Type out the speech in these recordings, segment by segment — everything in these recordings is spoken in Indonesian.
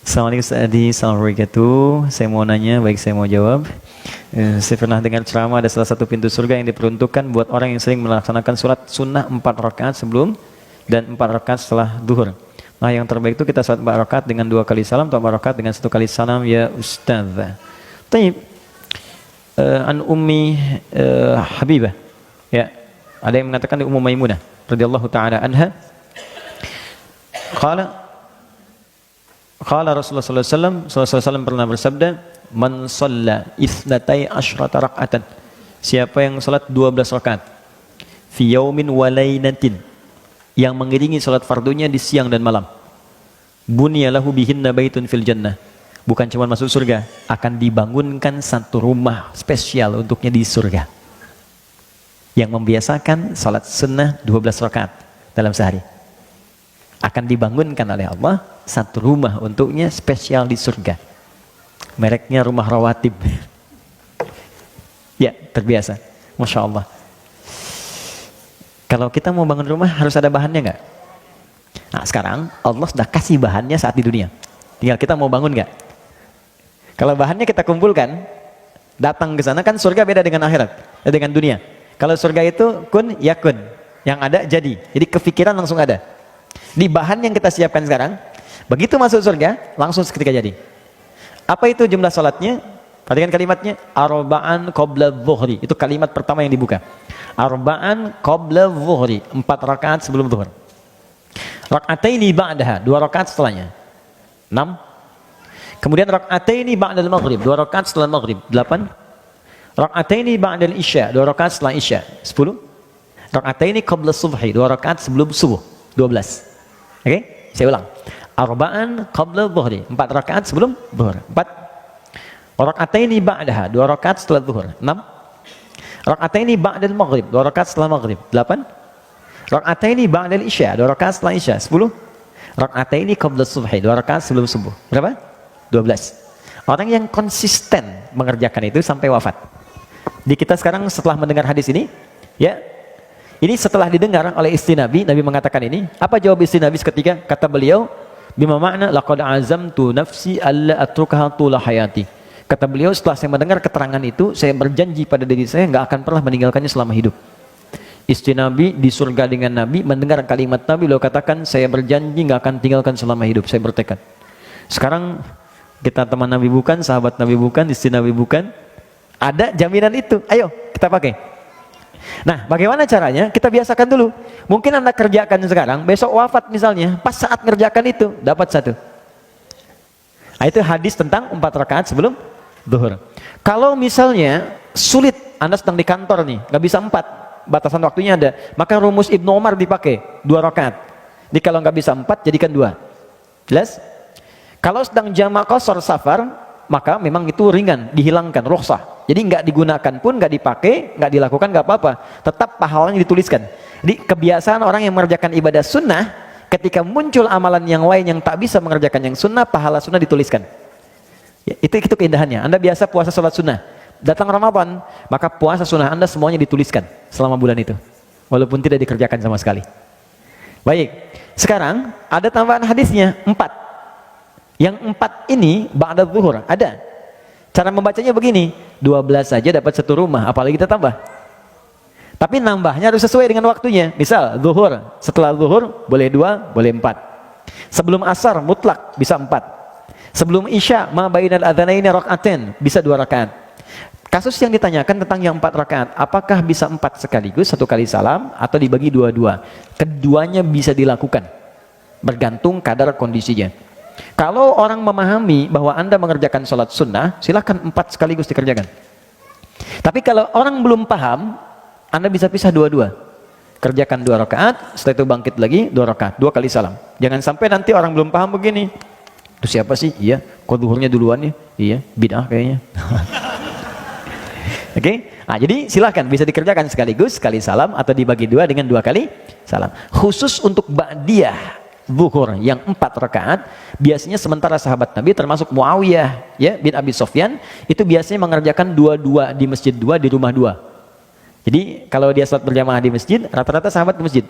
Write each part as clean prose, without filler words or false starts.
Assalamualaikum Ustaz Adi, Assalamualaikum. Saya mau nanya, baik saya mau jawab. Saya pernah dengar ceramah ada salah satu pintu surga yang diperuntukkan buat orang yang sering melaksanakan sholat sunnah 4 rakaat sebelum dan 4 rakaat setelah duhur. Nah yang terbaik itu kita sholat 4 rakaat dengan 2 kali salam atau 4 rakaat dengan 1 kali salam ya Ustaz. Taib. An Ummi Habibah. Ya, ada yang mengatakan di Ummu Maimunah radhiyallahu taala anha. Qala Rasulullah sallallahu alaihi wasallam pernah bersabda, "Man shalla itsnatai asyrata rak'atan." Siapa yang salat 12 rakaat fi yaumin wa lailatin, yang mengiringi salat fardunya di siang dan malam. Bunya lahu bihinna baitun fil jannah. Bukan cuma masuk surga, akan dibangunkan satu rumah spesial untuknya di surga. Yang membiasakan salat sunnah 12 rakaat dalam sehari, akan dibangunkan oleh Allah satu rumah untuknya spesial di surga. Mereknya rumah rawatib. Ya, terbiasa. Masya Allah. Kalau kita mau bangun rumah harus ada bahannya nggak? Nah sekarang Allah sudah kasih bahannya saat di dunia. Tinggal kita mau bangun nggak? Kalau bahannya kita kumpulkan, datang ke sana, kan surga beda dengan akhirat, dengan dunia. Kalau surga itu kun yakun, yang ada jadi. Jadi kepikiran langsung ada. Di bahan yang kita siapkan sekarang, begitu masuk surga, langsung seketika jadi. Apa itu jumlah salatnya? Perhatikan kalimatnya, arba'an qabla dhuhri. Itu kalimat pertama yang dibuka. Arba'an qabla dhuhri, 4 rakaat sebelum zuhur. Rak'ataini ba'daha, 2 rakaat setelahnya. 6. Kemudian rak'ataini ba'dal maghrib, 2 rakaat setelah maghrib. 8. Rak'ataini ba'dal isya, 2 rakaat setelah isya. 10. Rak'ataini qabla subhi, 2 rakaat sebelum subuh. 12. Oke, saya ulang. Arba'an qabla dhuhri, 4 rakaat sebelum zuhur. 4. Rak'ataini ba'daha, 2 rakaat setelah zuhur. 6. Rak'ataini ba'dal maghrib, 2 rakaat setelah maghrib. 8. Rak'ataini ba'dal isya, 2 rakaat setelah isya. 10. Rak'ataini qabla subhi, 2 rakaat sebelum subuh. Berapa? 12. Orang yang konsisten mengerjakan itu sampai wafat. Di kita sekarang setelah mendengar hadis ini, ya, ini setelah didengar oleh istri Nabi, Nabi mengatakan ini. Apa jawab istri Nabi seketika? Kata beliau, bima makna laqad azamtu nafsi alla atrukaha tula hayati. Kata beliau, setelah saya mendengar keterangan itu, saya berjanji pada diri saya nggak akan pernah meninggalkannya selama hidup. Istri Nabi di surga dengan Nabi mendengar kalimat Nabi, beliau katakan, saya berjanji nggak akan tinggalkan selama hidup, saya bertekad. Sekarang kita teman Nabi bukan, sahabat Nabi bukan, istri Nabi bukan, ada jaminan itu, ayo kita pakai. Nah bagaimana caranya? Kita biasakan dulu. Mungkin Anda kerjakan sekarang, besok wafat misalnya, pas saat ngerjakan itu dapat 1. Nah, itu hadis tentang 4 rakaat sebelum zuhur. Kalau misalnya sulit, Anda sedang di kantor nih, nggak bisa 4, batasan waktunya ada, maka rumus Ibnu Umar dipakai, 2 rakaat. Jadi kalau nggak bisa 4, jadikan 2. Jelas? Kalau sedang jamak qasar safar, maka memang itu ringan, dihilangkan, rukhsah. Jadi nggak digunakan pun, nggak dipakai, nggak dilakukan, nggak apa-apa. Tetap pahalanya dituliskan. Jadi kebiasaan orang yang mengerjakan ibadah sunnah, ketika muncul amalan yang lain yang tak bisa mengerjakan yang sunnah, pahala sunnah dituliskan. Ya, itu keindahannya. Anda biasa puasa sholat sunnah, datang Ramadan, maka puasa sunnah Anda semuanya dituliskan selama bulan itu, walaupun tidak dikerjakan sama sekali. Baik, sekarang ada tambahan hadisnya 4. Yang 4 ini ba'da zuhur ada. Cara membacanya begini, 12 saja dapat 1 rumah, apalagi kita tambah. Tapi nambahnya harus sesuai dengan waktunya. Misal zuhur, setelah zuhur boleh 2, boleh 4. Sebelum asar mutlak bisa 4. Sebelum isya ma bainal adzanaini rak'atain bisa 2 rakaat. Kasus yang ditanyakan tentang yang 4 rakaat, apakah bisa 4 sekaligus, 1 kali salam, atau dibagi 2-2? Keduanya bisa dilakukan, bergantung kadar kondisinya. Kalau orang memahami bahwa Anda mengerjakan sholat sunnah, silahkan 4 sekaligus dikerjakan. Tapi kalau orang belum paham, Anda bisa pisah 2-2. Kerjakan 2 rakaat, setelah itu bangkit lagi 2 rakaat, 2 kali salam. Jangan sampai nanti orang belum paham begini, itu siapa sih? Iya, kok zuhurnya duluan ya? Iya, bid'ah kayaknya. Oke, nah, jadi silahkan bisa dikerjakan sekaligus, sekali salam, atau dibagi 2 dengan 2 kali salam. Khusus untuk ba'diyah zuhur yang 4 rakaat, biasanya sementara sahabat Nabi termasuk Muawiyah ya bin Abi Sofyan itu biasanya mengerjakan 2-2 di masjid 2, di rumah 2. Jadi kalau dia sholat berjamaah di masjid, rata-rata sahabat di masjid.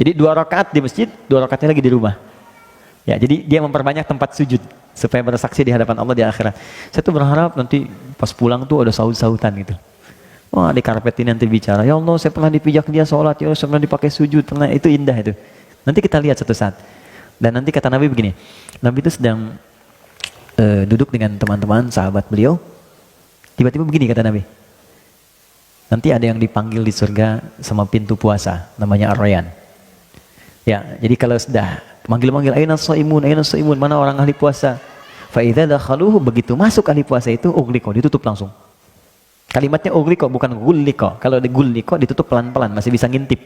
Jadi 2 rakaat di masjid, 2 rakaatnya lagi di rumah. Ya, jadi dia memperbanyak tempat sujud supaya bersaksi di hadapan Allah di akhirat. Saya tuh berharap nanti pas pulang tuh ada saut-sautan gitu. Wah, di karpet ini nanti bicara, ya Allah, saya pernah dipijak dia sholat, ya Allah, saya pernah dipakai sujud, pernah. Itu indah itu. Nanti kita lihat satu saat. Dan nanti kata Nabi begini, Nabi itu sedang duduk dengan teman-teman, sahabat beliau. Tiba-tiba begini kata Nabi, nanti ada yang dipanggil di surga sama pintu puasa, namanya Ar-Rayyan. Ya, jadi kalau sudah manggil-manggil, aina shaimun, mana orang ahli puasa? Fa idza dakhaluhu, begitu masuk ahli puasa itu, ughliqa, ditutup langsung. Kalimatnya ughliqa, bukan ghulliqa. Kalau di ghulliqa ditutup pelan-pelan, masih bisa ngintip.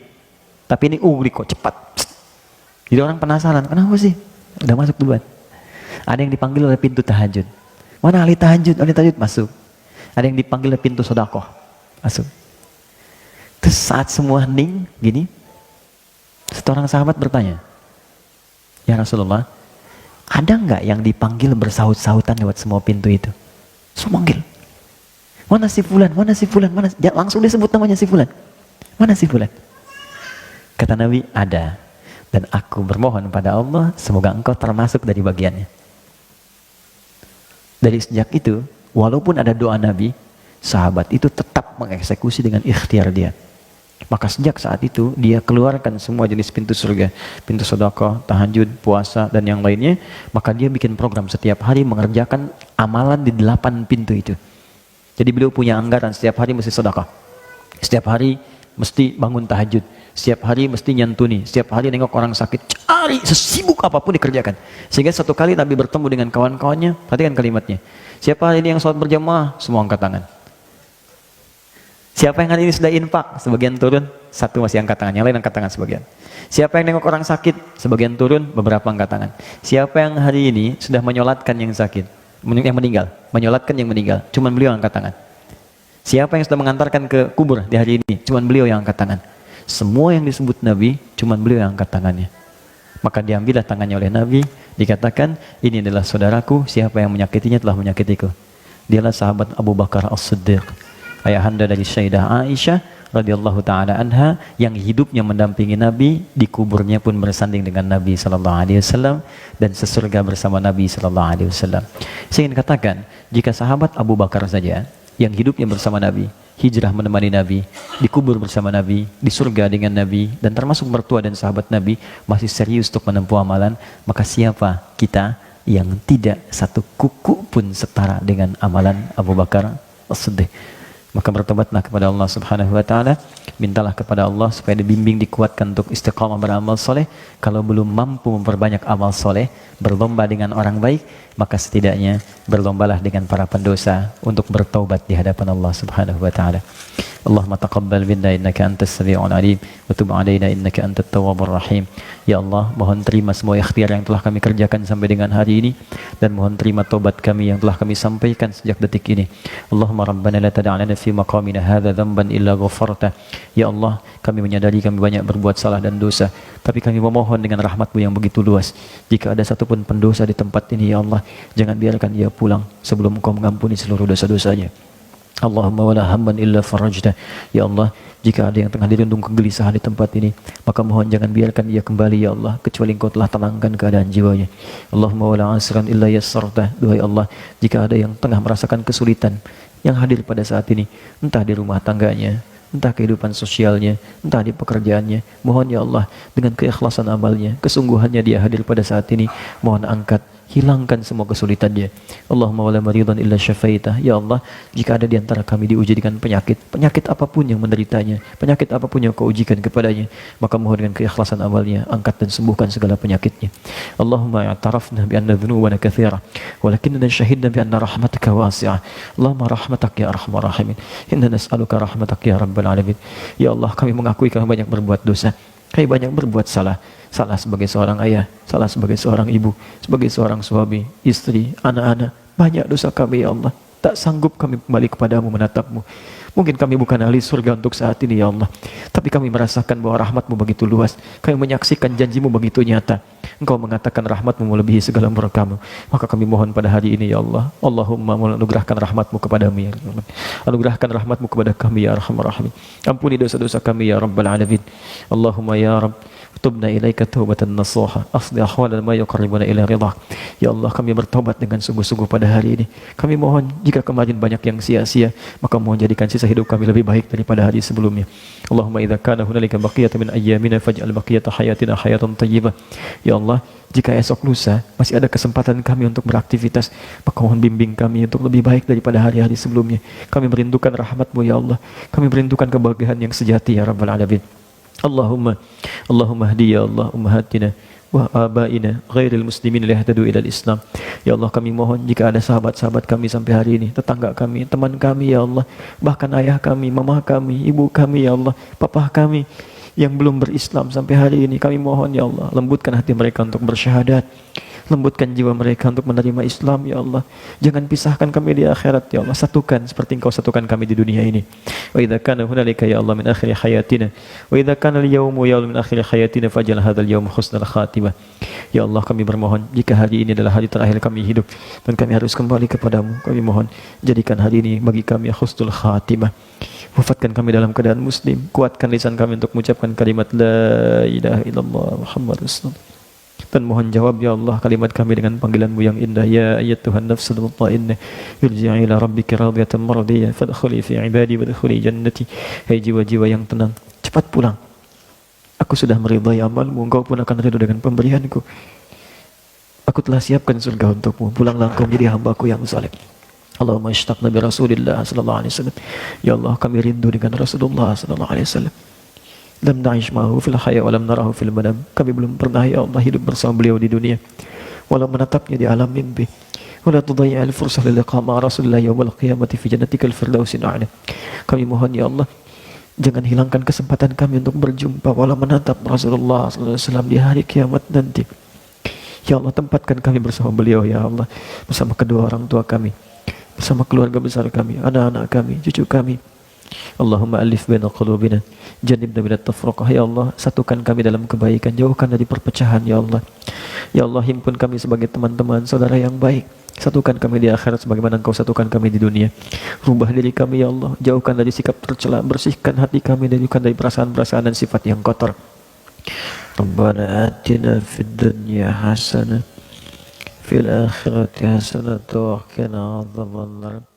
Tapi ini ughliqa, cepat. Jadi orang penasaran, kenapa sih? Udah masuk duluan. Ada yang dipanggil oleh pintu tahajud. Mana ahli tahajud? Ahli tahajud masuk. Ada yang dipanggil oleh pintu sedekah. Masuk. Terus saat semua hening gini, seorang sahabat bertanya, ya Rasulullah, ada nggak yang dipanggil bersaut-sautan lewat semua pintu itu? Semua manggil. Mana si fulan? Mana si fulan? Mana? Langsung disebut namanya si fulan. Mana si fulan? Kata Nabi, ada. Dan aku bermohon pada Allah, semoga engkau termasuk dari bagiannya. Dari sejak itu, walaupun ada doa Nabi, sahabat itu tetap mengeksekusi dengan ikhtiar dia. Maka sejak saat itu, dia keluarkan semua jenis pintu surga. Pintu sedekah, tahajud, puasa, dan yang lainnya. Maka dia bikin program setiap hari mengerjakan amalan di 8 pintu itu. Jadi beliau punya anggaran, setiap hari mesti sedekah. Setiap hari mesti bangun tahajud. Setiap hari mesti nyantuni, setiap hari nengok orang sakit, cari sesibuk apapun dikerjakan. Sehingga satu kali Nabi bertemu dengan kawan-kawannya, perhatikan kalimatnya. Siapa hari ini yang sholat berjamaah? Semua angkat tangan. Siapa yang hari ini sudah infak? Sebagian turun, satu masih angkat tangan, yang lain angkat tangan sebagian. Siapa yang nengok orang sakit? Sebagian turun, beberapa angkat tangan. Siapa yang hari ini sudah menyolatkan yang sakit, yang meninggal, menyolatkan yang meninggal, cuman beliau angkat tangan. Siapa yang sudah mengantarkan ke kubur di hari ini, cuman beliau yang angkat tangan. Semua yang disebut Nabi, cuman beliau yang angkat tangannya. Maka diambillah tangannya oleh Nabi, dikatakan, ini adalah saudaraku, siapa yang menyakitinya telah menyakitiku. Dialah sahabat Abu Bakar As-Siddiq, ayahanda dari Sayyidah Aisyah radhiyallahu taala anha, yang hidupnya mendampingi Nabi, di kuburnya pun bersanding dengan Nabi sallallahu alaihi wasallam, dan sesurga bersama Nabi sallallahu alaihi wasallam. Saya ingin katakan, jika sahabat Abu Bakar saja yang hidupnya bersama Nabi, hijrah menemani Nabi, dikubur bersama Nabi, di surga dengan Nabi, dan termasuk mertua dan sahabat Nabi, masih serius untuk menempuh amalan, maka siapa kita yang tidak satu kuku pun setara dengan amalan Abu Bakar As-Siddiq? Maka bertobatlah kepada Allah Subhanahu wa taala, mintalah kepada Allah supaya dibimbing, dikuatkan untuk istiqamah beramal soleh. Kalau belum mampu memperbanyak amal soleh, berlomba dengan orang baik, maka setidaknya berlombalah dengan para pendosa untuk bertaubat di hadapan Allah Subhanahu wa taala. Allahumma taqabbal minna innaka antas samiul alim wa tub alaina innaka antat tawwabur rahim. Ya Allah, mohon terima semua ikhtiar yang telah kami kerjakan sampai dengan hari ini, dan mohon terima taubat kami yang telah kami sampaikan sejak detik ini. Allahumma rabbana la tad'a lana fi maqamina hadza dhanban illa ghafarta. Ya Allah, kami menyadari kami banyak berbuat salah dan dosa, tapi kami memohon dengan rahmat-Mu yang begitu luas, jika ada satupun pendosa di tempat ini, ya Allah, jangan biarkan ia pulang sebelum Engkau mengampuni seluruh dosa-dosanya. Allahumma wala hamman illa farajta. Ya Allah, jika ada yang tengah dirundung kegelisahan di tempat ini, maka mohon jangan biarkan ia kembali, ya Allah, kecuali Engkau telah tenangkan keadaan jiwanya. Allahumma wala asran illa yassarta. Duhai Allah, jika ada yang tengah merasakan kesulitan yang hadir pada saat ini, entah di rumah tangganya, entah kehidupan sosialnya, entah di pekerjaannya, mohon ya Allah, dengan keikhlasan amalnya, kesungguhannya dia hadir pada saat ini, mohon angkat, hilangkan semua kesulitannya. Allahumma wala maridan illa syafaitah. Ya Allah, jika ada di antara kami diuji dengan penyakit apapun yang menderitanya, penyakit apapun yang Kau ujikan kepadanya, maka mohon dengan keikhlasan amalnya, angkat dan sembuhkan segala penyakitnya. Allahumma i'tarafna bi anna dhunubana katsira, walakinna syahidna bi anna rahmataka wasi'ah. Allahumma rahmatak ya arhamar rahimin. Inna nas'aluka rahmatak ya rabbal alamin. Ya Allah, kami mengakui kami banyak berbuat dosa, kami banyak berbuat salah. Salah sebagai seorang ayah, salah sebagai seorang ibu, sebagai seorang suami, istri, anak-anak. Banyak dosa kami, ya Allah. Tak sanggup kami kembali kepadamu, menatapmu. Mungkin kami bukan ahli surga untuk saat ini, ya Allah, tapi kami merasakan bahwa rahmat-Mu begitu luas. Kami menyaksikan janji-Mu begitu nyata. Engkau mengatakan rahmatmu melebihi segala murkamu. Maka kami mohon pada hari ini ya Allah, Allahumma anugerahkan rahmatmu kepadamu ya Allah. Anugerahkan rahmatmu kepada kami ya Arhamar Rahimin. Ampuni dosa-dosa kami ya Rabbal Alamin. Allahumma ya Rabb, tubna ilaika taubatan nasuha, asli ahwalan ma yuqarribuna ila ridha. Ya Allah, kami bertobat dengan sungguh-sungguh pada hari ini. Kami mohon jika kemarin banyak yang sia-sia, maka mohon jadikan sisa hidup kami lebih baik daripada hari sebelumnya. Allahumma idza kana hunalika baqiyatun min ayyamina faj'al baqiyata hayatina hayatan thayyibah. Ya Allah, jika esok lusa masih ada kesempatan kami untuk beraktivitas, maka mohon bimbing kami untuk lebih baik daripada hari-hari sebelumnya. Kami merindukan rahmat-Mu ya Allah. Kami merindukan kebahagiaan yang sejati ya Rabbal Alamin. Allahumma hdi ya Allah ummahatina wa abaina ghairil muslimin liyahtadu ilal Islam. Ya Allah, kami mohon jika ada sahabat-sahabat kami sampai hari ini, tetangga kami, teman kami ya Allah, bahkan ayah kami, mama kami, ibu kami ya Allah, papa kami yang belum berislam sampai hari ini, kami mohon ya Allah, lembutkan hati mereka untuk bersyahadat. Lembutkan jiwa mereka untuk menerima Islam ya Allah. Jangan pisahkan kami di akhirat ya Allah. Satukan seperti Engkau satukan kami di dunia ini. Wa idza kana hunalika ya Allah min akhir hayatina, wa idza kana al-yawmu yawmun min akhir hayatina faj'al hadzal yawm husnal khatimah. Ya Allah, kami bermohon jika hari ini adalah hari terakhir kami hidup dan kami harus kembali kepadamu, kami mohon jadikan hari ini bagi kami husnul khatimah. Wafatkan kami dalam keadaan muslim. Kuatkan lisan kami untuk mengucapkan kalimat la ilaha illallah Muhammad Rasulullah. Dan mohon jawab ya Allah kalimat kami dengan panggilan-Mu yang indah, ya ayyatuhan nafsul mutmainnah irji'i ila rabbiki radiyatan mardiyah fadkhuli fi ibadi wadkhuli jannati. Hai jiwa-jiwa yang tenang, cepat pulang. Aku sudah meridai amalmu, Engkau pun akan ridho dengan pemberianku. Aku telah siapkan surga untukmu. Pulanglah Engkau menjadi hamba-Ku yang saleh. Allahumma ishtaqna bi Rasulillah sallallahu alaihi wasallam. Ya Allah, kami rindu dengan Rasulullah sallallahu alaihi wasallam. Lam na'ish ma'ahu fil haya wa lam narahu fil manam. Kami belum pernah ya Allah hidup bersama beliau di dunia, walau menatapnya di alam mimpi. Wala tudayyi'al fursah lil liqa' ma'a Rasulillah yaumil qiyamati fi jannatikal firdausil a'la. Kami mohon ya Allah, jangan hilangkan kesempatan kami untuk berjumpa walau menatap Rasulullah sallallahu alaihi wasallam di hari kiamat nanti. Ya Allah, tempatkan kami bersama beliau ya Allah, bersama kedua orang tua kami, bersama keluarga besar kami, anak-anak kami, cucu kami. Allahumma alif baina qulubina jannibna minat tafraqah. Ya Allah, satukan kami dalam kebaikan, jauhkan dari perpecahan ya Allah. Ya Allah, himpun kami sebagai teman-teman, saudara yang baik. Satukan kami di akhirat sebagaimana Engkau satukan kami di dunia. Rubah diri kami ya Allah, jauhkan dari sikap tercela, bersihkan hati kami, jauhkan dari perasaan-perasaan dan sifat yang kotor. Rabbana atina fid dunya hasanah fil akhirati hasanah wa qina adzabannar.